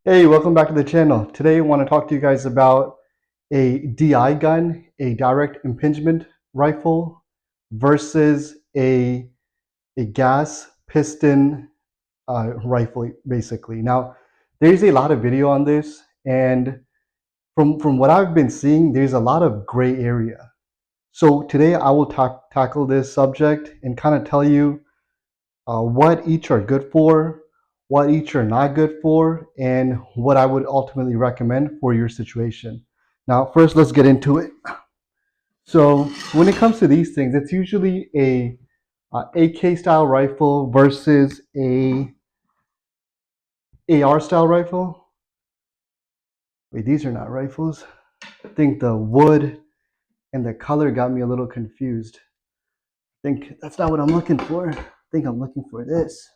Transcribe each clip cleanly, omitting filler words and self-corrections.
Hey, welcome back to the channel. Today I want to talk to you guys about a DI gun, a direct impingement rifle versus a gas piston rifle, basically. Now, there's a lot of video on this, and from what I've been seeing, there's a lot of gray area. So today I will tackle this subject and kind of tell you what each are good for, what each are not good for, and what I would ultimately recommend for your situation. Now, first, let's get into it. So, when it comes to these things, it's usually a AK style rifle versus a AR style rifle. Wait, these are not rifles. I think the wood and the color got me a little confused. I think that's not what I'm looking for. I think I'm looking for this.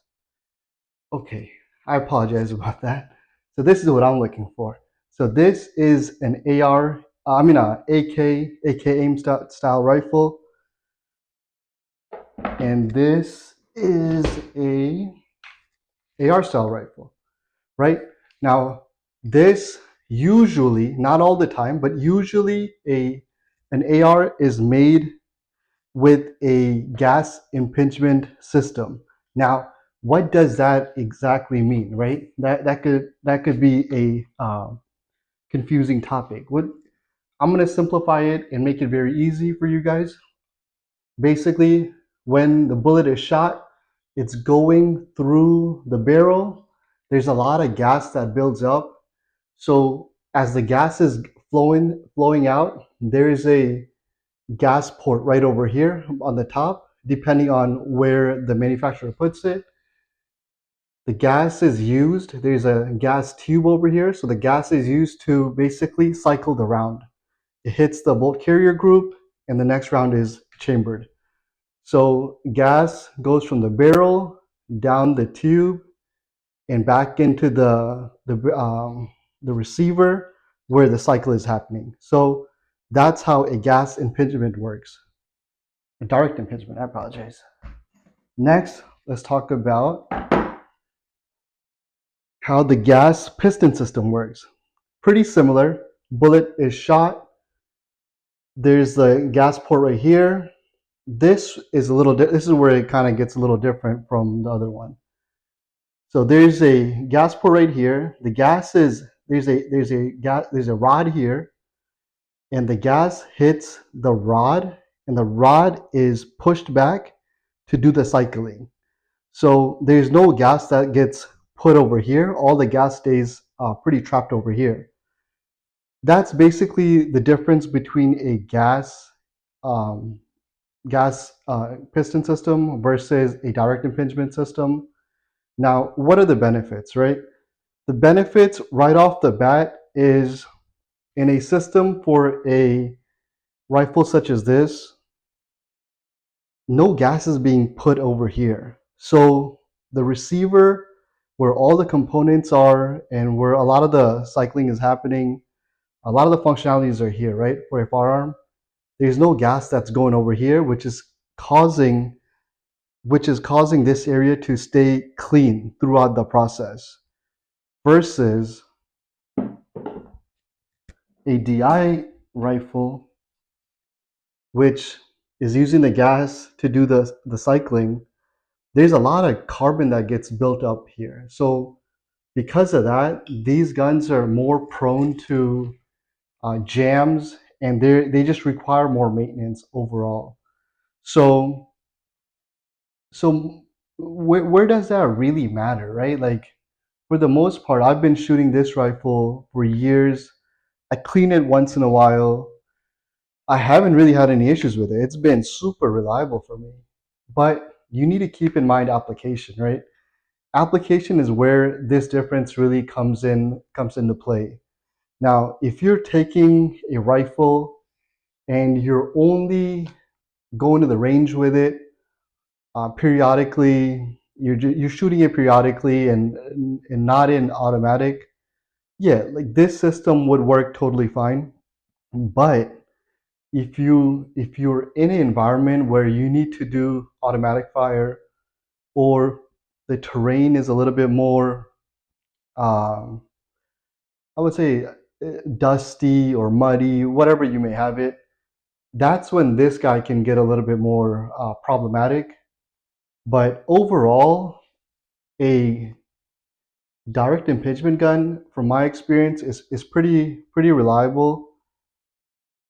Okay, I apologize about that. So this is what I'm looking for. So this is an AR, AK aim style rifle, and this is a AR style rifle, right? Now, this usually, not all the time, but usually an AR is made with a gas impingement system. Now, what does that exactly mean, right? That could be a confusing topic. What I'm gonna simplify it and make it very easy for you guys. Basically, when the bullet is shot, it's going through the barrel. There's a lot of gas that builds up. So as the gas is flowing out, there is a gas port right over here on the top, depending on where the manufacturer puts it. The gas is used, there's a gas tube over here, so the gas is used to basically cycle the round. It hits the bolt carrier group, and the next round is chambered. So gas goes from the barrel down the tube and back into the receiver where the cycle is happening. So that's how a gas impingement works. A direct impingement, I apologize. Next, let's talk about how the gas piston system works. Pretty similar. Bullet is shot. There's the gas port right here. This is this is where it kind of gets a little different from the other one. So there's a gas port right here. The gas is there's a rod here, and the gas hits the rod, and the rod is pushed back to do the cycling. So there's no gas that gets put over here. All the gas stays pretty trapped over here. That's basically the difference between a um, gas piston system versus a direct impingement system. Now, what are the benefits, right? The benefits right off the bat is in a system for a rifle such as this, no gas is being put over here. So the receiver, where all the components are and where a lot of the cycling is happening, a lot of the functionalities are here, right? For a firearm, there's no gas that's going over here, causing which is causing this area to stay clean throughout the process. Versus a DI rifle, which is using the gas to do the cycling, there's a lot of carbon that gets built up here. So because of that, these guns are more prone to jams, and they just require more maintenance overall. So where does that really matter, right? Like for the most part, I've been shooting this rifle for years. I clean it once in a while. I haven't really had any issues with it. It's been super reliable for me. But you need to keep in mind application, right? Application is where this difference really comes into play. Now, if you're taking a rifle and you're only going to the range with it periodically, you're shooting it periodically and not in automatic, yeah, like this system would work totally fine. But if you're in an environment where you need to do automatic fire, or the terrain is a little bit more um, I would say dusty or muddy, whatever you may have it, that's when this guy can get a little bit more problematic. But overall, a direct impingement gun, from my experience, is pretty reliable.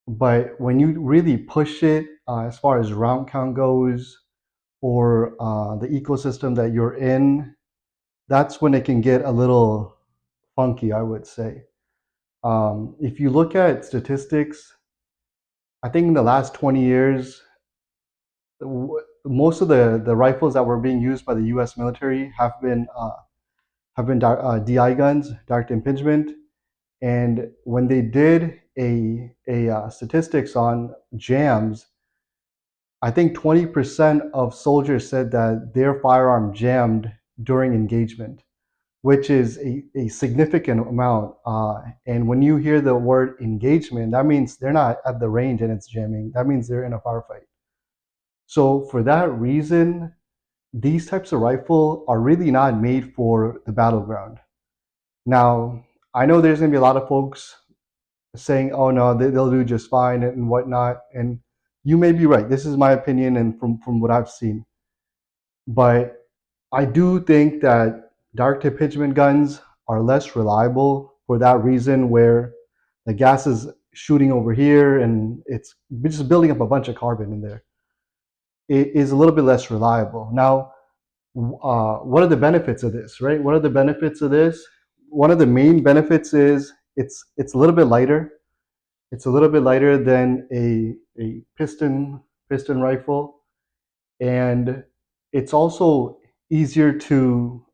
But when you really push it, as far as round count goes, or the ecosystem that you're in, that's when it can get a little funky, I would say. If you look at statistics, I think in the last 20 years, most of the rifles that were being used by the U.S. military have been DI guns, direct impingement. And when they did a statistics on jams, I think 20% of soldiers said that their firearm jammed during engagement, which is a significant amount. And when you hear the word engagement, that means they're not at the range and it's jamming. That means they're in a firefight. So for that reason, these types of rifle are really not made for the battleground. Now, I know there's gonna be a lot of folks saying, "Oh no, they'll do just fine" and whatnot. And you may be right. This is my opinion, and from what I've seen. But I do think that direct impingement guns are less reliable for that reason, where the gas is shooting over here and it's just building up a bunch of carbon in there. It is a little bit less reliable. Now, what are the benefits of this, right? What are the benefits of this? One of the main benefits is it's a little bit lighter. It's a little bit lighter than a piston rifle, and it's also easier to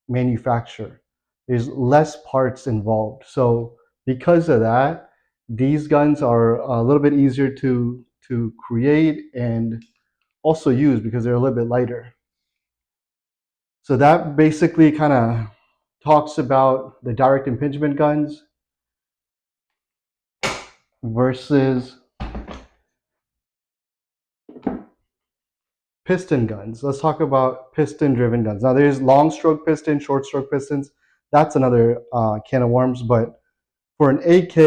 manufacture. There's less parts involved. So because of that, these guns are a little bit easier to create and also use because they're a little bit lighter. So that basically kind of talks about the direct impingement guns versus piston guns. Let's talk about piston driven guns. Now there's long stroke piston, short stroke pistons. That's another can of worms. But for an AK,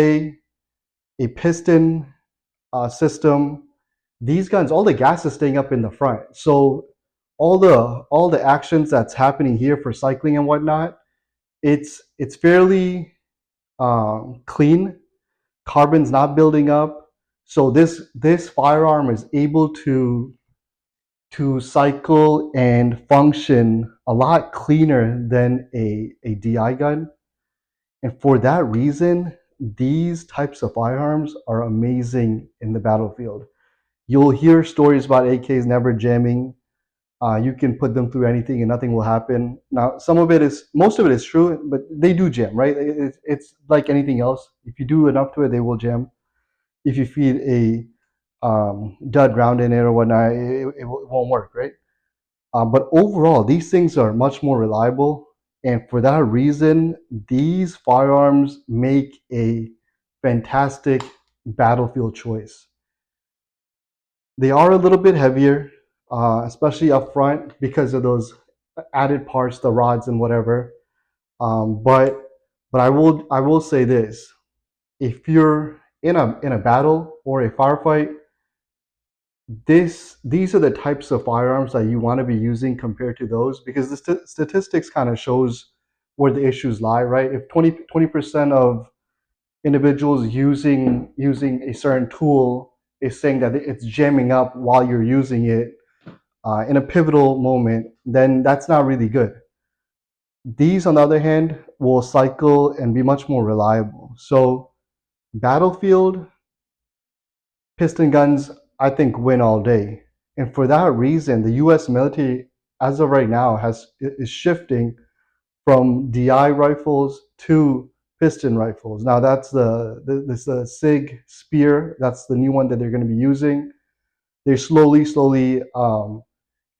a piston system, these guns, all the gas is staying up in the front. So all the actions that's happening here for cycling and whatnot, it's fairly clean. Carbon's not building up. So this firearm is able to cycle and function a lot cleaner than a DI gun. And for that reason, these types of firearms are amazing in the battlefield. You'll hear stories about AKs never jamming. You can put them through anything and nothing will happen. Now, most of it is true, but they do jam, right? It's like anything else. If you do enough to it, they will jam. If you feed a dud round in it or whatnot, it won't work, right? But overall, these things are much more reliable. And for that reason, these firearms make a fantastic battlefield choice. They are a little bit heavier, especially up front because of those added parts, the rods and whatever. But I will say this: if you're in a battle or a firefight, these are the types of firearms that you want to be using compared to those, because the statistics kind of shows where the issues lie, right? If 20% of individuals using a certain tool is saying that it's jamming up while you're using it in a pivotal moment, then that's not really good. These, on the other hand, will cycle and be much more reliable. So battlefield, piston guns, I think, win all day. And for that reason, the US military, as of right now, is shifting from DI rifles to piston rifles. Now that's the SIG Spear. That's the new one that they're going to be using. They're slowly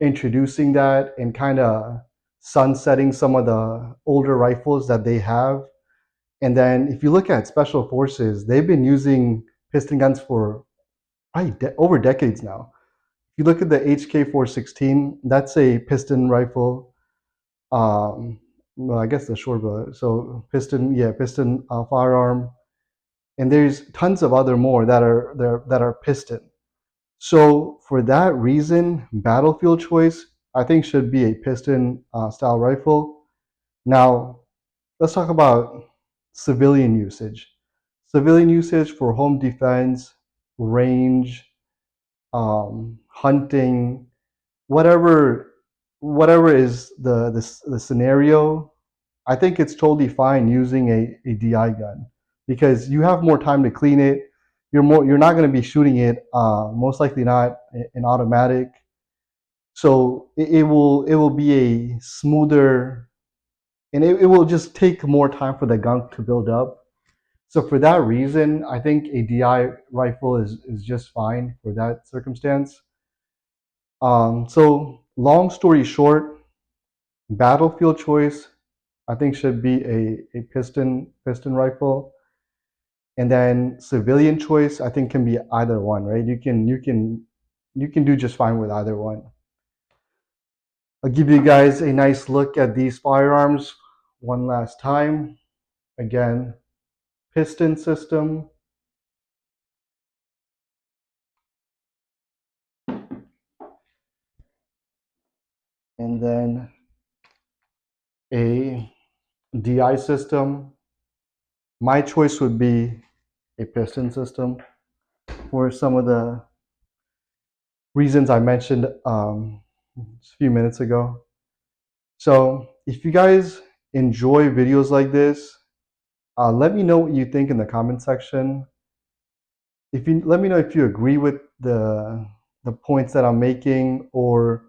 introducing that and kind of sunsetting some of the older rifles that they have. And then if you look at special forces, they've been using piston guns for over decades now. If you look at the HK 416, that's a piston rifle. well, I guess the short bullet. So piston, yeah, piston firearm, and there's tons of other more that are piston. So for that reason, battlefield choice I think should be a piston style rifle. Now let's talk about civilian usage. Civilian usage for home defense, range, hunting, whatever whatever is the scenario. I think it's totally fine using a DI gun because you have more time to clean it. You're not going to be shooting it most likely not in automatic. So it will be a smoother, and it will just take more time for the gun to build up. So for that reason, I think a DI rifle is just fine for that circumstance. So long story short, battlefield choice I think should be a piston rifle, and then civilian choice I think can be either one, right? You can do just fine with either one. I'll give you guys a nice look at these firearms one last time. Again, piston system, and then a DI system. My choice would be a piston system for some of the reasons I mentioned a few minutes ago. So if you guys enjoy videos like this, let me know what you think in the comment section. If you let me know if you agree with the points that I'm making, or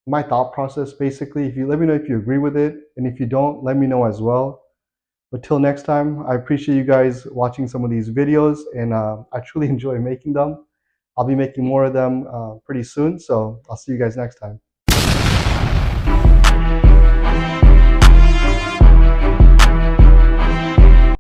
my thought process basically. If you let me know if you agree with it, and if you don't, let me know as well. But till next time, I appreciate you guys watching some of these videos, and I truly enjoy making them. I'll be making more of them pretty soon, so I'll see you guys next time.